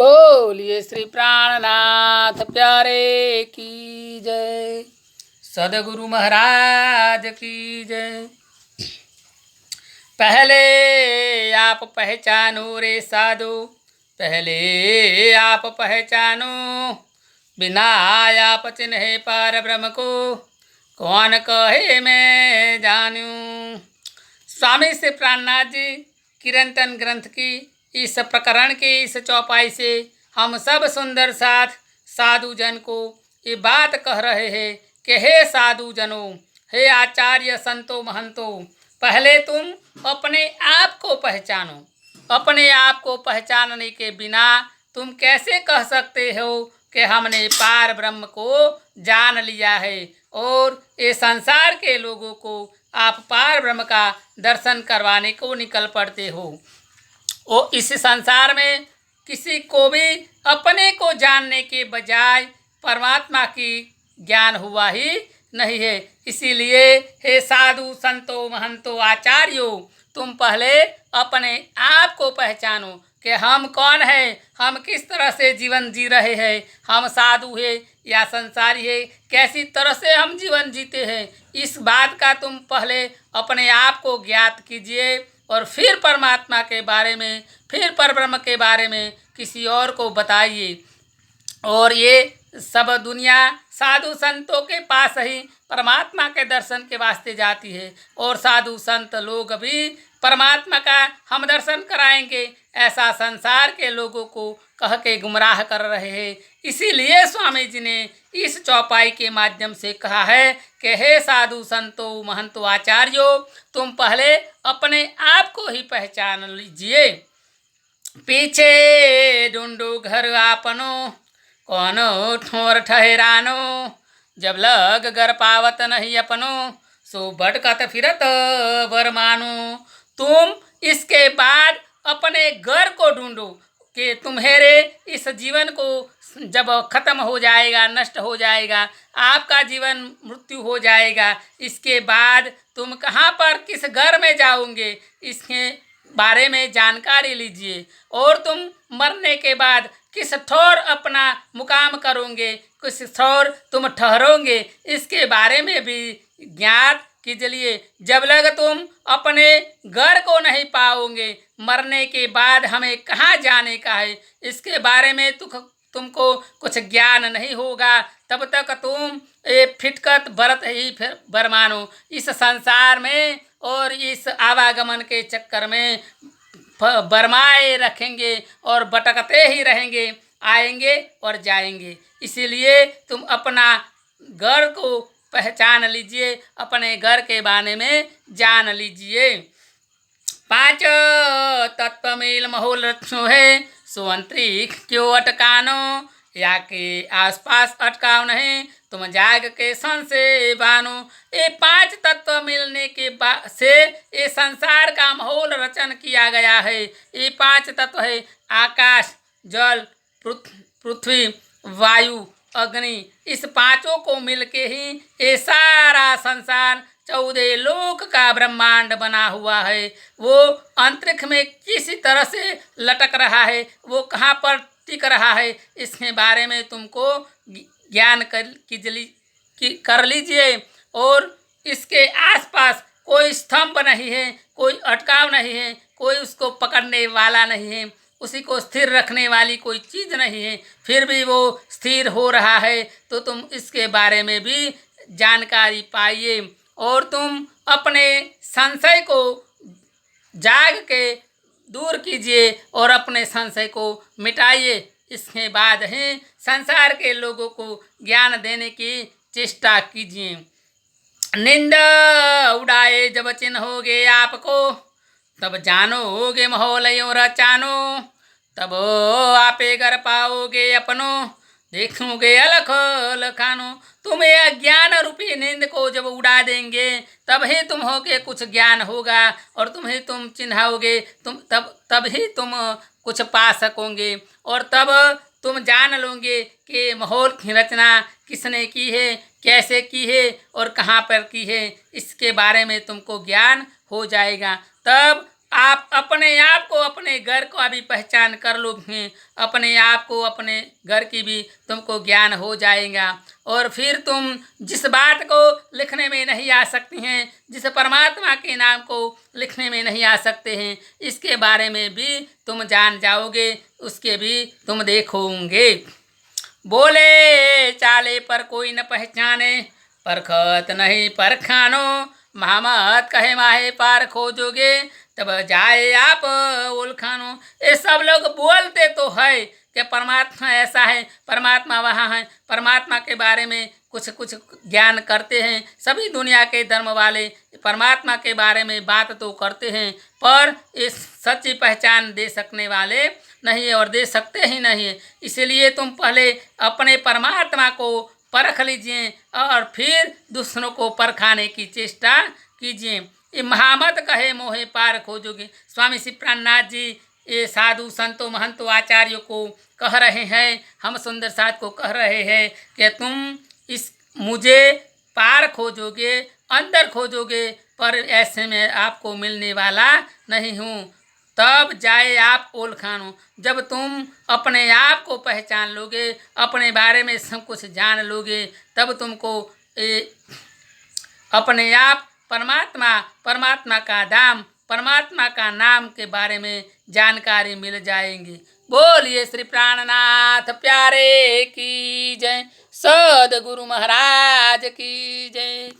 बोलिए श्री प्राणनाथ प्यारे की जय। सदगुरु महाराज की जय। पहले आप पहचानो रे साधु, पहले आप पहचानो, बिना आप चिन्हे पार ब्रह्म को, कौन कहे मैं जानूं। स्वामी श्री प्राणनाथ जी कीर्तन ग्रंथ की इस प्रकरण की इस चौपाई से हम सब सुंदर साथ साधु जन को ये बात कह रहे हैं कि हे साधु जनों, हे आचार्य संतों महंतों, पहले तुम अपने आप को पहचानो। अपने आप को पहचानने के बिना तुम कैसे कह सकते हो कि हमने पार ब्रह्म को जान लिया है और ये संसार के लोगों को आप पार ब्रह्म का दर्शन करवाने को निकल पड़ते हो। और इस संसार में किसी को भी अपने को जानने के बजाय परमात्मा की ज्ञान हुआ ही नहीं है। इसीलिए हे साधु संतों महंतों आचार्यों, तुम पहले अपने आप को पहचानो कि हम कौन है, हम किस तरह से जीवन जी रहे हैं, हम साधु है या संसारी है, कैसी तरह से हम जीवन जीते हैं। इस बात का तुम पहले अपने आप को ज्ञात कीजिए और फिर परमात्मा के बारे में, फिर परब्रह्म के बारे में किसी और को बताइए। और ये सब दुनिया साधु संतों के पास ही परमात्मा के दर्शन के वास्ते जाती है और साधु संत लोग भी परमात्मा का हम दर्शन कराएंगे ऐसा संसार के लोगों को कह के गुमराह कर रहे हैं। इसीलिए स्वामी जी ने इस चौपाई के माध्यम से कहा है कि हे साधु संतों महंतों आचार्यों, तुम पहले अपने आप को ही पहचान लीजिए। पीछे ढूंढो घर आपनो, कौनो ठोर ठहरानो, जब लग घर पावत नहीं अपनो, सो भटकत फिरत बर मानो। तुम इसके बाद अपने घर को ढूंढो कि तुम्हारे इस जीवन को जब खत्म हो जाएगा, नष्ट हो जाएगा, आपका जीवन मृत्यु हो जाएगा, इसके बाद तुम कहाँ पर किस घर में जाओगे इसके बारे में जानकारी लीजिए। और तुम मरने के बाद किस ठौर अपना मुकाम करोगे, किस ठौर तुम ठहरोगे, इसके बारे में भी ज्ञात कीजिए। जब लग तुम अपने घर को नहीं पाओगे, मरने के बाद हमें कहाँ जाने का है, इसके बारे में तुमको कुछ ज्ञान नहीं होगा, तब तक तुम ये फिटकत बरत ही फिर बरमानो। इस संसार में और इस आवागमन के चक्कर में बरमाए रखेंगे और भटकते ही रहेंगे, आएंगे और जाएंगे। इसीलिए तुम अपना घर को पहचान लीजिए, अपने घर के बारे में जान लीजिए। पांच तत्व मेल महौल रक्षो है, सो अंतरिक्ष क्यों अटकानो, या के आसपास अटकाव नहीं, तुम जाग के सन से बानो। ये पांच तत्व मिलने के बाद से ये संसार का माहौल रचन किया गया है। ये पांच तत्व है आकाश, जल, पृथ्वी, वायु, अग्नि। इस पांचों को मिलके ही ये सारा संसार 14 लोक का ब्रह्मांड बना हुआ है। वो अंतरिक्ष में किसी तरह से लटक रहा है, वो कहाँ पर टिक रहा है, इसके बारे में तुमको ज्ञान कर लीजिए। और इसके आसपास कोई स्तंभ नहीं है, कोई अटकाव नहीं है, कोई उसको पकड़ने वाला नहीं है, उसी को स्थिर रखने वाली कोई चीज़ नहीं है, फिर भी वो स्थिर हो रहा है। तो तुम इसके बारे में भी जानकारी पाइए और तुम अपने संशय को जाग के दूर कीजिए और अपने संशय को मिटाइए। इसके बाद ही संसार के लोगों को ज्ञान देने की चेष्टा कीजिए। निंदा उड़ाए जब चिन्होगे आपको, तब जानोगे माहौल यूं रचानो, तब आपे घर पाओगे अपनो, देखोगे अलख लखानो। तुम्हें अज्ञान रूपी नींद को जब उड़ा देंगे तब ही तुम होगे कुछ ज्ञान होगा और तुम चिन्हाओगे, तब ही तुम कुछ पा सकोगे और तब तुम जान लोगे कि माहौल की रचना किसने की है, कैसे की है और कहाँ पर की है, इसके बारे में तुमको ज्ञान हो जाएगा। तब आप अपने आप को, अपने घर को अभी पहचान कर लो, अपने आप को, अपने घर की भी तुमको ज्ञान हो जाएगा। और फिर तुम जिस बात को लिखने में नहीं आ सकती हैं, जिस परमात्मा के नाम को लिखने में नहीं आ सकते हैं, इसके बारे में भी तुम जान जाओगे, उसके भी तुम देखोगे। बोले चाले पर कोई न पहचाने, परखत नहीं परखानो, महामत कहे माहे पार खोजोगे, तब जाए आप उलखानो। ये सब लोग बोलते तो है कि परमात्मा ऐसा है, परमात्मा वहाँ है, परमात्मा के बारे में कुछ कुछ ज्ञान करते हैं। सभी दुनिया के धर्म वाले परमात्मा के बारे में बात तो करते हैं, पर इस सच्ची पहचान दे सकने वाले नहीं है और दे सकते ही नहीं है। इसलिए तुम पहले अपने परमात्मा को परख लीजिए और फिर दूसरों को परखाने की चेष्टा कीजिए। ये महामत कहे मोहे पार खोजोगे। स्वामी श्री प्राणनाथ जी ये साधु संतों महंतों आचार्यों को कह रहे हैं, हम सुंदर साथ को कह रहे हैं कि तुम इस मुझे पार खोजोगे, अंदर खोजोगे, पर ऐसे में आपको मिलने वाला नहीं हूँ। तब जाए आप ओलखानो। जब तुम अपने आप को पहचान लोगे, अपने बारे में सब कुछ जान लोगे, तब तुमको अपने आप परमात्मा का धाम, परमात्मा का नाम के बारे में जानकारी मिल जाएंगी। बोलिए श्री प्राणनाथ प्यारे की जय, सद्गुरु महाराज की जय।